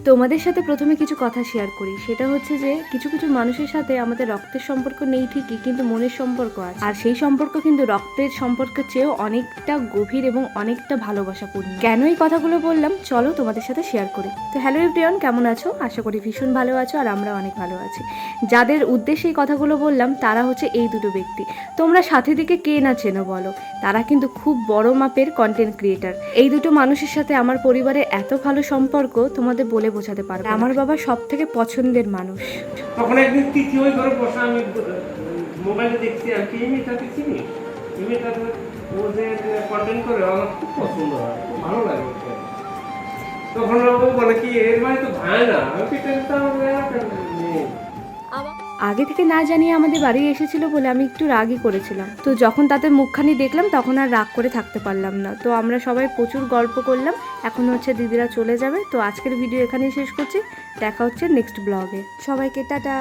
তোমাদের সাথে প্রথমে কিছু কথা শেয়ার করি, সেটা হচ্ছে যে কিছু কিছু মানুষের সাথে আমাদের রক্তের সম্পর্ক নেই ঠিকই, কিন্তু মনের সম্পর্ক আছে। আর সেই সম্পর্ক কিন্তু রক্তের সম্পর্কের চেয়েও অনেকটা গভীর এবং অনেকটা ভালোবাসাপূর্ণ। কেন এই কথাগুলো বললাম, চলো তোমাদের সাথে শেয়ার করি। তো হ্যালো এভরিওয়ান, কেমন আছো? আশা করি ভীষণ ভালো আছো, আর আমরা অনেক ভালো আছি। যাদের উদ্দেশ্যে এই কথাগুলো বললাম তারা হচ্ছে এই দুটো ব্যক্তি। তোমরা সাথে দিকে কে না চেনো বলো, তারা কিন্তু খুব বড় মাপের কন্টেন্ট ক্রিয়েটার। এই দুটো মানুষের সাথে আমার পরিবারে এত ভালো সম্পর্ক তোমাদের বলে বোঝাতে পারবো না। আমার বাবা সব থেকে পছন্দের মানুষ। তখন একদিন তিথি ওই ঘরে বসে আমি মোবাইলে দেখছি আর কি মেয়েটাকে চিনি, এই মেয়েটা ও যে কন্টেন্ট করে আমার খুব পছন্দ হয়, খুব ভালো লাগে ওকে। তখন ও বলে কি এর মানে তো ভাই না, আমি পেটেন্টাম নেই। আগে থেকে না জানিয়ে আমাদের বাড়ি এসেছিল বলে আমি একটু রাগই করেছিলাম। তো যখন তাদের মুখখানি দেখলাম তখন আর রাগ করে থাকতে পারলাম না। তো আমরা সবাই প্রচুর গল্প করলাম। এখন হচ্ছে দিদিরা চলে যাবে। তো আজকের ভিডিও এখানেই শেষ করছি। দেখা হচ্ছে নেক্সট ব্লগে। সবাইকে টাটা।